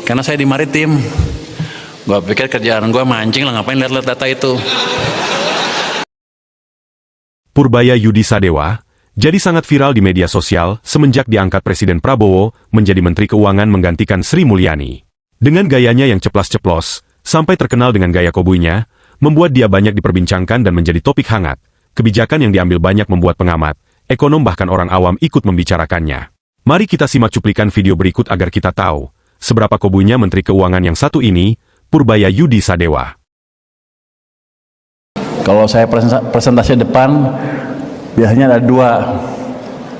Karena saya di maritim, gue pikir kerjaan gue mancing lah, ngapain lihat-lihat data itu. Purbaya Yudi Sadewa jadi sangat viral di media sosial semenjak diangkat Presiden Prabowo menjadi Menteri Keuangan menggantikan Sri Mulyani. Dengan gayanya yang ceplas-ceplos, sampai terkenal dengan gaya kobuynya, membuat dia banyak diperbincangkan dan menjadi topik hangat. Kebijakan yang diambil banyak membuat pengamat, ekonom bahkan orang awam ikut membicarakannya. Mari kita simak cuplikan video berikut agar kita tahu seberapa kobuynya Menteri Keuangan yang satu ini, Purbaya Yudi Sadewa. Kalau saya presentasi depan, biasanya ada dua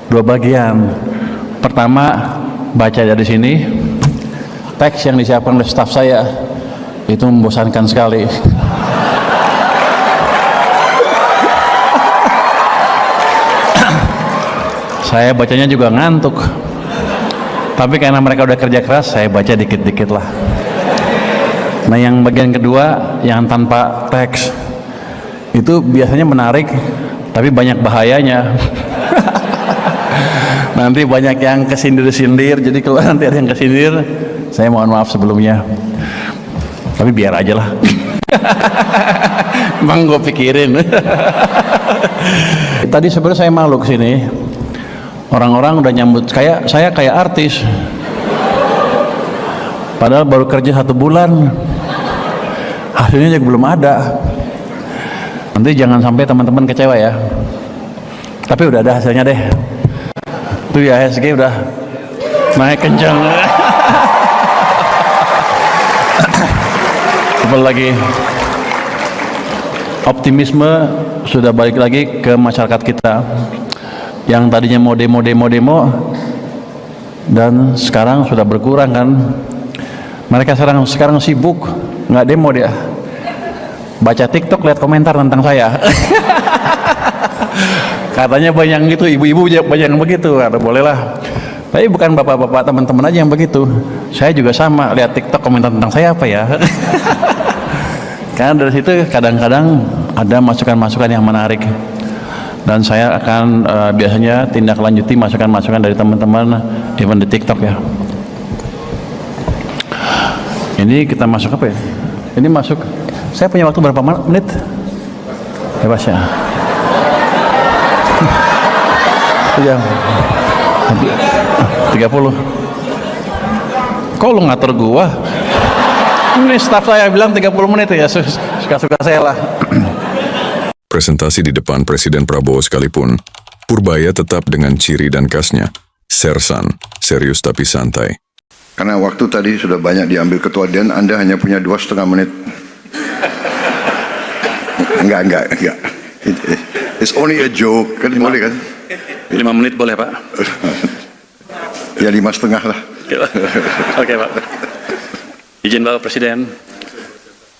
bagian. Pertama, baca dari sini. Teks yang disiapkan oleh staf saya itu membosankan sekali. Saya bacanya juga ngantuk. Tapi karena mereka udah kerja keras, saya baca dikit-dikit lah. Nah, yang bagian kedua, yang tanpa teks, itu biasanya menarik, tapi banyak bahayanya. Nanti banyak yang kesindir-sindir, jadi kalau nanti ada yang kesindir, saya mohon maaf sebelumnya. Tapi biar aja lah. Emang gue pikirin. Tadi sebenarnya saya malu kesini. Orang-orang udah nyambut saya kayak artis. Padahal baru kerja 1 bulan. Hasilnya juga belum ada. Nanti jangan sampai teman-teman kecewa ya. Tapi udah ada hasilnya deh. Tuh ya, IHSG udah naik kencang. Apalagi optimisme sudah balik lagi ke masyarakat kita. Yang tadinya mau demo dan sekarang sudah berkurang kan. Mereka sekarang sibuk nggak demo, dia baca TikTok, lihat komentar tentang saya. Katanya banyak gitu, ibu-ibu banyak yang begitu. Ada bolehlah, tapi bukan bapak-bapak, teman-teman aja yang begitu. Saya juga sama, lihat TikTok komentar tentang saya apa ya. Karena dari situ kadang-kadang ada masukan-masukan yang menarik. Dan saya akan biasanya tindak lanjuti masukan-masukan dari teman-teman even di TikTok ya. Ini kita masuk apa ya? Ini masuk. Saya punya waktu berapa menit? Bebas ya. Jam 30. Kok lu ngatur gua? Ini staf saya bilang 30 menit ya. Suka-suka saya lah. Presentasi di depan Presiden Prabowo sekalipun, Purbaya tetap dengan ciri dan khasnya. Sersan, serius tapi santai. Karena waktu tadi sudah banyak diambil Ketua Den, Anda hanya punya 2,5 menit. Enggak. It's only a joke. Kan boleh kan? 5 menit boleh, Pak? Ya 5,5 lah. Oke, Pak. Izin Bapak Presiden.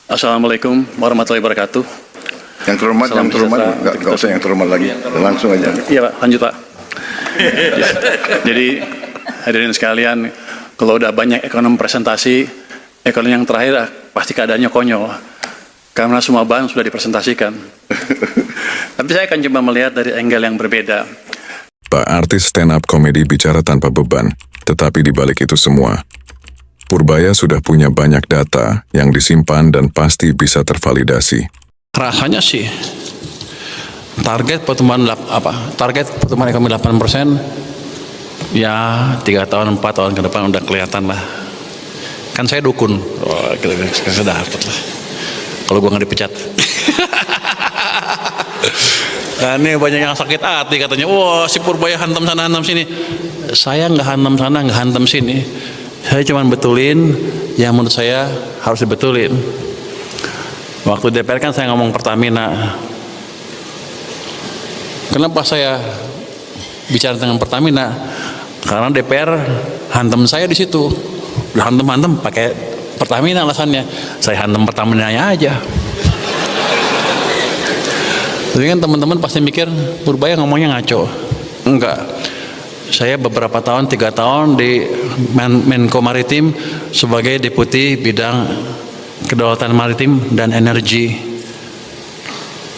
Assalamualaikum warahmatullahi wabarakatuh. Yang terhormat, enggak usah yang terhormat lagi. Langsung aja. Iya, Pak, lanjut, Pak. Jadi hadirin sekalian, kalau udah banyak ekonom presentasi, ekonom yang terakhir pasti keadaannya konyol. Karena semua bahan sudah dipresentasikan. Tapi saya akan coba melihat dari angle yang berbeda. Pak artis stand up komedi bicara tanpa beban, tetapi di balik itu semua, Purbaya sudah punya banyak data yang disimpan dan pasti bisa tervalidasi. Rasanya sih target pertumbuhan ekonomi 8%, ya 3 tahun 4 tahun ke depan udah kelihatan lah. Kan saya dukun, kita dapat lah kalau gua nggak dipecat. Nah, ini banyak yang sakit hati katanya, wah si Purbaya hantam sana hantam sini. Saya nggak hantam sana nggak hantam sini, saya cuma betulin yang menurut saya harus dibetulin. Waktu DPR kan saya ngomong Pertamina. Kenapa saya bicara tentang Pertamina? Karena DPR hantam saya di situ. Udah hantam pakai Pertamina alasannya. Saya hantam Pertaminanya aja. Tapi kan teman-teman pasti mikir Purbaya ngomongnya ngaco. Enggak. Saya beberapa tahun, 3 tahun di Menko Maritim sebagai Deputi Bidang Kedaulatan Maritim dan Energi,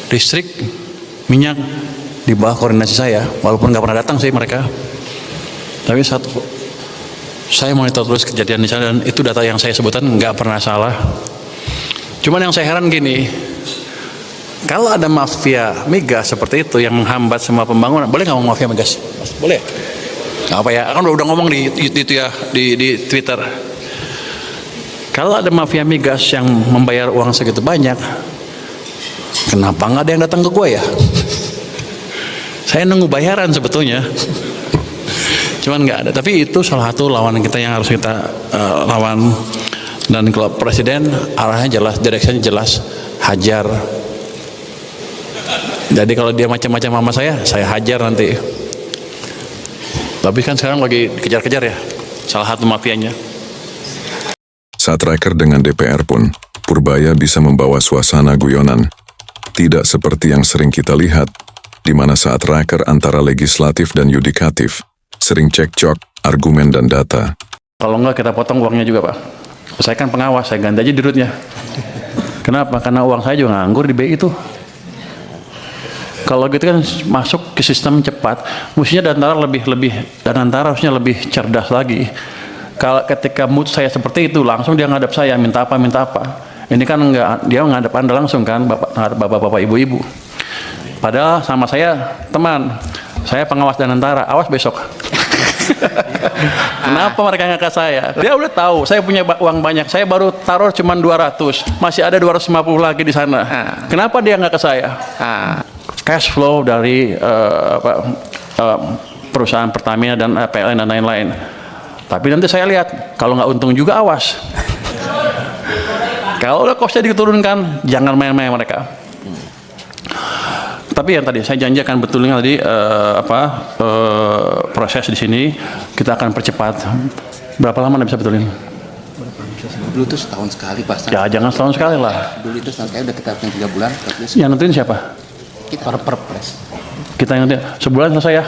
Listrik, Minyak, di bawah koordinasi saya, walaupun nggak pernah datang sih mereka. Tapi saya monitor terus kejadian di sana dan itu data yang saya sebutkan nggak pernah salah. Cuman yang saya heran gini, kalau ada mafia migas seperti itu yang menghambat semua pembangunan, boleh nggak ngomong mafia migas? Boleh? Nggak apa ya? Kan udah ngomong di Twitter. Kalau ada mafia migas yang membayar uang segitu banyak, kenapa nggak ada yang datang ke gue ya? Saya nunggu bayaran sebetulnya. Cuman nggak ada. Tapi itu salah satu lawan kita yang harus kita lawan. Dan kalau presiden arahnya jelas, direksinya jelas, hajar. Jadi kalau dia macam-macam sama saya hajar nanti. Tapi kan sekarang lagi kejar-kejar ya, salah satu mafianya. Saat raker dengan DPR pun, Purbaya bisa membawa suasana guyonan. Tidak seperti yang sering kita lihat, di mana saat raker antara legislatif dan yudikatif, sering cekcok, argumen dan data. Kalau enggak kita potong uangnya juga Pak. Saya kan pengawas, saya ganti aja dirutnya. Kenapa? Karena uang saya juga nganggur di BI itu. Kalau gitu kan masuk ke sistem cepat, mestinya Danantara harusnya lebih cerdas lagi. Kalau ketika mood saya seperti itu, langsung dia ngadap saya, minta apa. Ini kan enggak, dia ngadap Anda langsung kan, bapak-bapak, ibu-ibu. Padahal sama saya, teman, saya pengawas Danantara, awas besok. Kenapa mereka nggak ke saya? Dia udah tahu, saya punya uang banyak, saya baru taruh cuma 200, masih ada 250 lagi di sana. Kenapa dia nggak ke saya? Cash flow dari perusahaan Pertamina dan PLN dan lain-lain. Tapi nanti saya lihat, kalau nggak untung juga awas. Kalau udah kosnya diturunkan, jangan main-main mereka. Tapi yang tadi saya janjikan betulnya tadi proses di sini kita akan percepat. Berapa lama Anda bisa betulin? Dulu itu setahun sekali Pak. Ya jangan setahun sekali lah. Dulu itu setahun sekali udah kita 3 bulan. Yang nentuin siapa? Kita perpres. Kita yang nentuin. Sebulan selesai ya?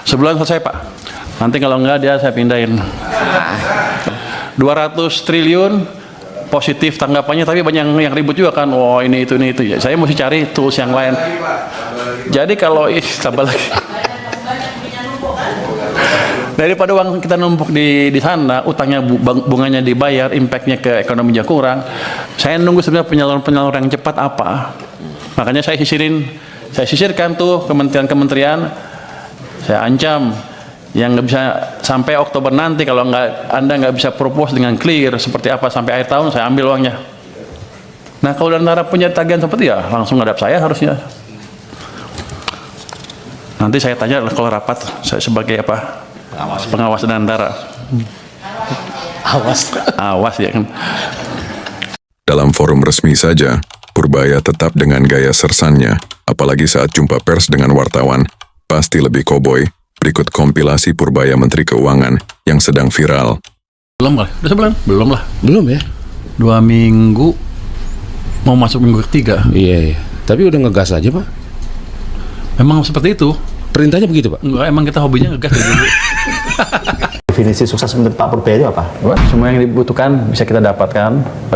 Sebulan selesai Pak. Nanti kalau enggak dia saya pindahin. 200 triliun positif tanggapannya, tapi banyak yang ribut juga kan. Oh ini itu ya. Saya mesti cari tools yang lain. Jadi kalau tambah lagi. Daripada uang kita numpuk di sana, utangnya bunganya dibayar, impactnya ke ekonominya kurang. Saya nunggu sebenarnya penyaluran yang cepat apa. Makanya saya sisirkan tuh kementerian-kementerian. Saya ancam yang nggak bisa sampai Oktober nanti kalau Anda nggak bisa propose dengan clear seperti apa sampai akhir tahun, saya ambil uangnya. Nah kalau Danantara punya tagihan seperti ya langsung ngadap saya harusnya. Nanti saya tanya kalau rapat saya sebagai apa? Pengawas Danantara. Awas ya kan. Dalam forum resmi saja, Purbaya tetap dengan gaya sersannya, apalagi saat jumpa pers dengan wartawan, pasti lebih koboi. Berikut kompilasi Purbaya Menteri Keuangan yang sedang viral. Belum kali? Udah sebulan? Belum lah. Belum ya? 2 minggu, mau masuk minggu ketiga. Iya. Tapi udah ngegas aja Pak. Memang seperti itu. Perintahnya begitu Pak? Enggak, emang kita hobinya ngegas dari dulu. Definisi sukses menurut Pak Purbaya itu apa? Semua yang dibutuhkan bisa kita dapatkan.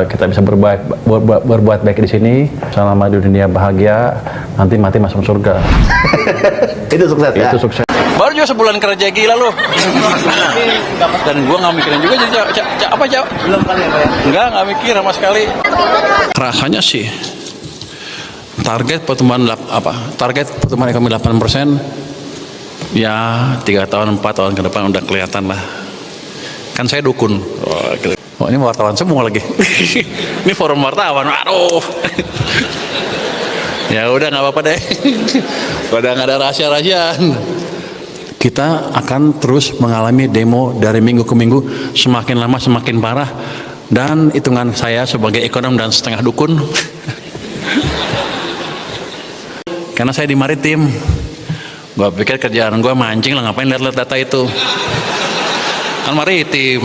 Kita bisa berbuat baik di sini. Selama di dunia bahagia, nanti mati masuk surga. Itu sukses ya? Itu sukses. Baru juga sebulan kerja gila lo. Dan gua nggak mikirin juga jadi apa Cak? Belum kali ya Pak ya? Nggak mikir sama sekali. Rasanya sih target pertumbuhan ekonomi 8%, ya 3 tahun 4 tahun ke depan udah kelihatan lah. Kan saya dukun. Oh ini wartawan semua lagi. Ini forum wartawan. Aduh. Ya udah nggak apa-apa deh. Udah nggak ada rahasia-rahasiaan. Kita akan terus mengalami demo dari minggu ke minggu, semakin lama semakin parah. Dan hitungan saya sebagai ekonom dan setengah dukun, karena saya di maritim, gue pikir kerjaan gue mancing lah, ngapain lihat-lihat data itu, kan maritim.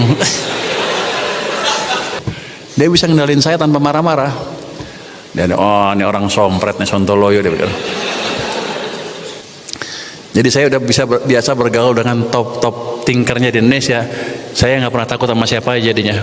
Dia bisa ngendalin saya tanpa marah-marah. Dan oh ini orang sompret nih, sontoloyo dia pikir. Jadi saya udah biasa bergaul dengan top thinkernya di Indonesia. Saya nggak pernah takut sama siapa jadinya.